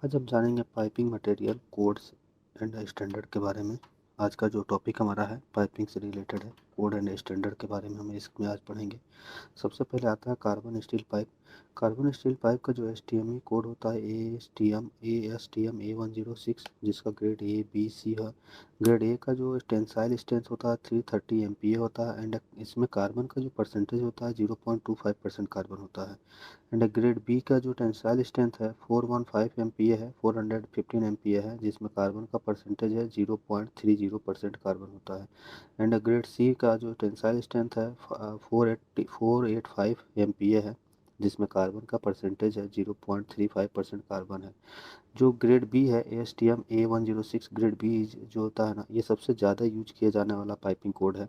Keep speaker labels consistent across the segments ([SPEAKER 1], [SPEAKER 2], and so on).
[SPEAKER 1] आज हम जानेंगे piping material codes and standard के बारे में। आज का जो टॉपिक हमारा है पाइपिंग से रिलेटेड है। कोड एंड स्टैंडर्ड के बारे में हम इसमें आज पढ़ेंगे। सबसे पहले आता है carbon steel pipe. Carbon steel pipe का जो एसटीएमई कोड होता है A S T M A106, जिसका ग्रेड A B C है। ग्रेड ए का जो टेंसाइल स्ट्रेंथ होता है 330 MPa होता है एंड इसमें कार्बन का जो परसेंटेज होता है 0.25% कार्बन होता है। एंड ग्रेड बी का जो टेंसाइल स्ट्रेंथ है 415 MPa है, 415 MPa है, जिसमें कार्बन का परसेंटेज है 0.30% कार्बन होता है। एंड ग्रेड सी का जो टेंसाइल स्ट्रेंथ है 485 MPa है, जिसमें कार्बन का परसेंटेज है 0.35% कार्बन है। जो ग्रेड बी है ASTM A106 ग्रेड बी जो होता है ना, ये सबसे ज़्यादा यूज किया जाने वाला पाइपिंग कोड है।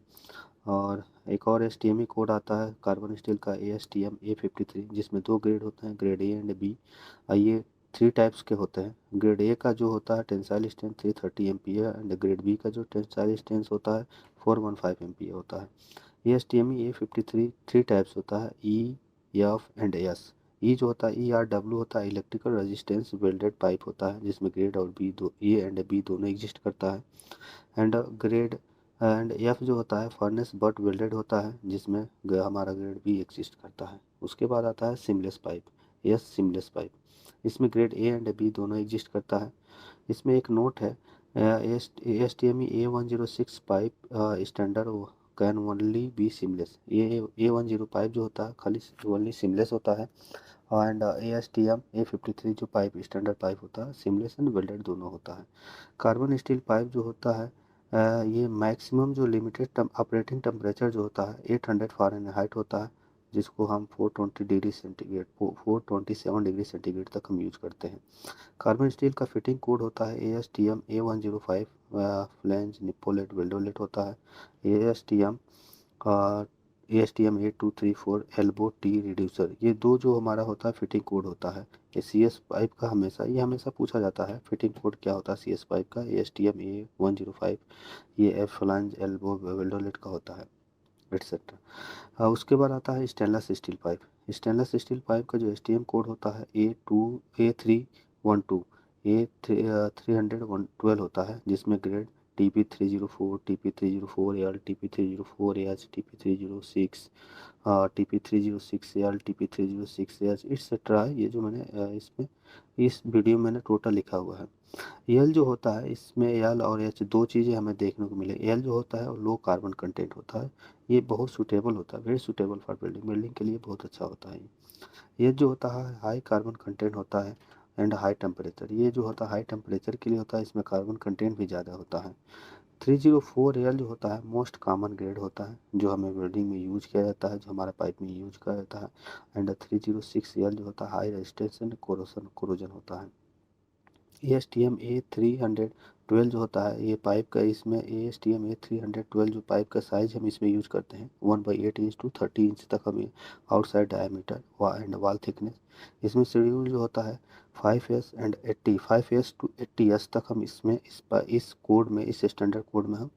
[SPEAKER 1] और एक और एसटीएमई कोड आता है कार्बन स्टील का ASTM A53, जिसमें दो ग्रेड होते हैं, ग्रेड ए एंड बी। ये थ्री टाइप्स के होते हैं। ग्रेड ए का जो होता है tensile strength 330 MPa and grade B का जो टेंसाइल स्ट्रेंथ होता है 415 MPa होता है। ASTME A53 थ्री टाइप्स होता है, E, F एंड S। ई जो होता है ERW होता है इलेक्ट्रिकल रेजिस्टेंस वेल्डेड पाइप होता है, जिसमें ग्रेड और बी दो ए एंड बी दोनों एग्जिस्ट करता है। एंड ग्रेड एंड एफ जो होता है फर्नेस बट वेल्डेड होता है, जिसमें हमारा ग्रेड बी एग्जिस्ट करता है। उसके बाद आता है seamless pipe, yes seamless pipe. इसमें ग्रेड ए एंड बी दोनों एग्जिस्ट करता है। इसमें एक नोट है, ASTME A106 pipe standard can only be seamless. ये A10 पाइप जो होता है खाली ओनली सिमलेस होता है। एंड ASTM A53 जो पाइप स्टैंडर्ड पाइप होता है सिमलेस एंड वेल्डेड दोनों होता है। कार्बन स्टील पाइप जो होता है ये मैक्सिमम जो लिमिटेड ऑपरेटिंग टेम्परेचर जो होता है 800 फ़ारेनहाइट होता है, जिसको हम 427 डिग्री सेंटीग्रेड तक हम यूज करते हैं। कार्बन स्टील का फिटिंग कोड होता है ASTM A105 फ्लैंज निपोलेट वेल्डोलेट होता है। ASTM ASTM A234 elbow T reducer, ये दो जो हमारा होता है फिटिंग कोड होता है। ये CS पाइप का हमेशा पूछा जाता है फिटिंग कोड क्या होता है CS पाइप का। ASTM A105 ये एफ फ्लैंज एल्बो वेल्डोलेट का होता है, एटसेट्रा। उसके बाद आता है stainless steel pipe. Stainless steel pipe का जो STM कोड होता है A312 A312 होता है, जिसमें grade TP304 TP304L TP304H TP306 TP306L TP306H etcetera है। ये जो मैंने इसमें इस वीडियो में मैंने टोटल लिखा हुआ है। एल जो होता है इसमें एल और एच दो चीज़ें हमें देखने को मिले। एल जो होता है वो लो कार्बन कंटेंट होता है, ये बहुत सूटेबल होता है, very suitable for building, building के लिए बहुत अच्छा होता है। ये जो होता है हाई कार्बन कंटेंट होता है एंड हाई टेम्परेचर, ये जो होता है हाई टेम्परेचर के लिए होता है, इसमें कार्बन कंटेंट भी ज़्यादा होता है। 304L जो होता है मोस्ट कॉमन ग्रेड होता है, जो हमें वेल्डिंग में यूज किया जाता है, जो हमारा पाइप में यूज किया जाता है। एंड 306L जो होता है हाई रेजिस्टेंस एंड कोरोजन होता है। ASTM A312 जो होता है ये पाइप का, इसमें ASTM A312 जो पाइप का साइज हम इसमें यूज करते हैं 1/8 इंच टू 30 इंच तक हम आउटसाइड डायमीटर एंड वाल थिकनेस। इसमें शेड्यूल जो होता है 5S and 80 5S to 80S तक हम इसमें इस कोड में इस स्टैंडर्ड कोड में हम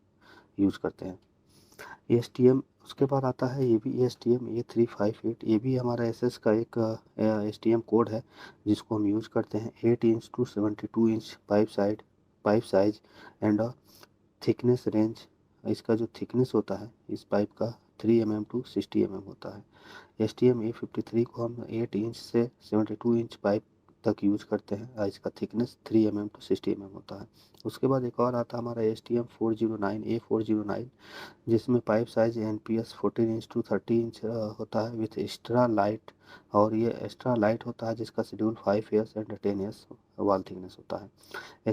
[SPEAKER 1] यूज करते हैं। ASTM उसके बाद आता है ये भी ASTM A358, ये भी हमारा SS का एक STM कोड है, जिसको हम यूज करते हैं 8 inch to 72 inch pipe size and thickness range. इसका जो थिकनेस होता है इस पाइप का 3 mm टू 60 mm होता है। STM A53 को हम 8 इंच से 72 इंच पाइप तक यूज करते हैं और इसका थिकनेस 3 mm टू 60 mm होता है। उसके बाद एक और आता है हमारा STM 409 A409, जिसमें pipe size NPS 14 inch to 30 inch होता है विथ एक्स्ट्रा लाइट। और ये एक्स्ट्रा लाइट होता है जिसका शेड्यूल 5S एंड 10S वाल थिकनेस होता है।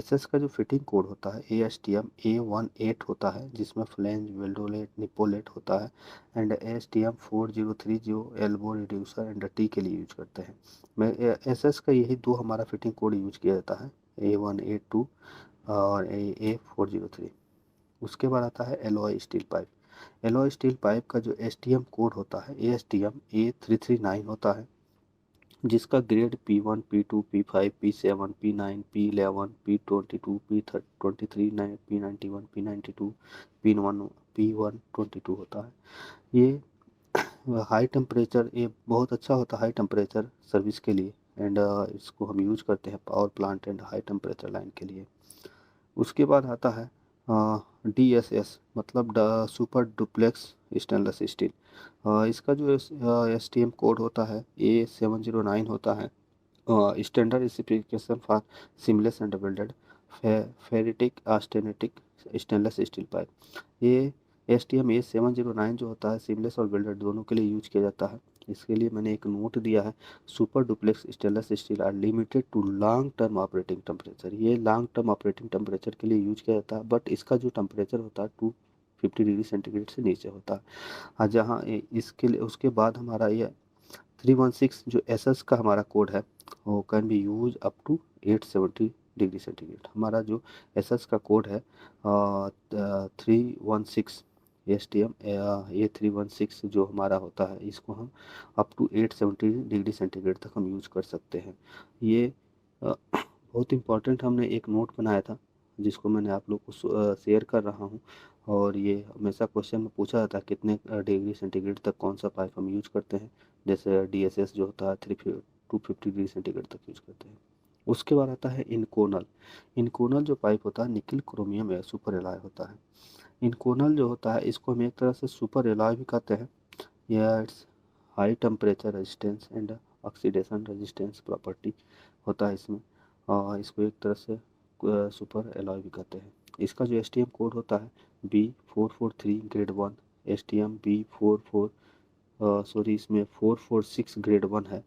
[SPEAKER 1] SS का जो फिटिंग कोड होता है ASTM A18 होता है, जिसमें फ्लैंज वेल्डोलेट निपोलेट होता है। And ASTM 4030 elbow reducer and T के लिए यूज करते हैं। मैं SS का यही दो हमारा फिटिंग कोड यूज किया जाता है, A1A2 और A403। उसके बाद आता है alloy steel pipe. Alloy steel pipe का जो STM कोड होता है ASTM A339 होता है, जिसका grade P1 P2 P5 P7 P9 P11 P22 P23 P91 P92 P122 होता है। ये हाई टेम्परेचर, ये बहुत अच्छा होता है हाई टेम्परेचर सर्विस के लिए। एंड इसको हम यूज करते हैं power plant and high temperature line के लिए। उसके बाद आता है DSS, मतलब सुपर डुप्लेक्स स्टेनलेस स्टील। इसका जो STM कोड होता है A709 होता है, standard specification for seamless and welded ferritic austenitic stainless steel pipe. ये STM A709 जो होता है सीमलेस और वेल्डेड दोनों के लिए यूज किया जाता है। इसके लिए मैंने एक नोट दिया है, super duplex stainless steel are limited to long term operating temperature. ये लॉन्ग टर्म ऑपरेटिंग टेम्परेचर के लिए यूज किया जाता है, बट इसका जो टेम्परेचर होता है 250 डिग्री सेंटीग्रेड से नीचे होता है। हाँ, जहाँ इसके लिए उसके बाद हमारा ये 316 जो SS का हमारा कोड है, वो can be use up to 870 degree centigrade. हमारा जो SS का कोड है 316 STM A316 जो हमारा होता है, इसको हम अप टू 870 डिग्री सेंटीग्रेड तक हम यूज कर सकते हैं। ये बहुत इम्पोर्टेंट हमने एक नोट बनाया था, जिसको मैंने आप लोग को शेयर कर रहा हूँ। और ये हमेशा क्वेश्चन में पूछा जाता है कितने डिग्री सेंटीग्रेड तक कौन सा पाइप हम यूज करते हैं। जैसे DSS जो होता है 250 डिग्री सेंटीग्रेड तक यूज करते हैं। उसके बाद आता है इनकोनल। इनकोनल जो पाइप होता है निकिल क्रोमियम या सुपर एलॉय होता है। इनकोनल जो होता है इसको हम एक तरह से सुपर एलॉय भी कहते हैं। यह it's high temperature resistance and oxidation resistance property होता है इसमें, और इसको एक तरह से सुपर एलॉय भी कहते हैं। इसका जो STM कोड होता है B443 grade 1, STM B44 sorry इसमें 446 ग्रेड 1 है।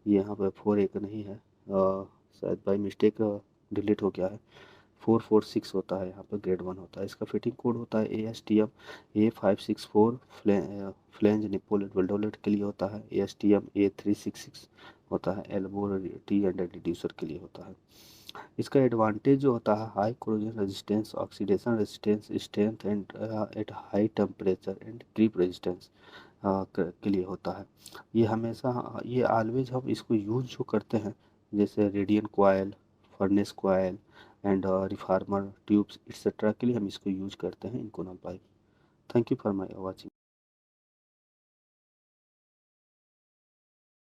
[SPEAKER 1] यहाँ पे 4 एक नहीं है, शायद बाई मिस्टेक डिलीट हो गया है। 446 होता है, यहाँ पे ग्रेड 1 होता है। इसका फिटिंग कोड होता है ASTM A564 फ्लेंज निपोलेट वेल्डोलेट के लिए होता है। ASTM A366 होता है एल्बो टी एंड रिड्यूसर के लिए होता है। इसका एडवांटेज जो होता है high corrosion resistance, oxidation resistance, strength and at high temperature and creep resistance के लिए होता है। ये हमेशा ये ऑलवेज हम इसको यूज जो करते हैं, जैसे radiant coil, furnace coil and reformer tubes etcetera के लिए हम इसको यूज करते हैं Inconel pipe. Thank you for my watching.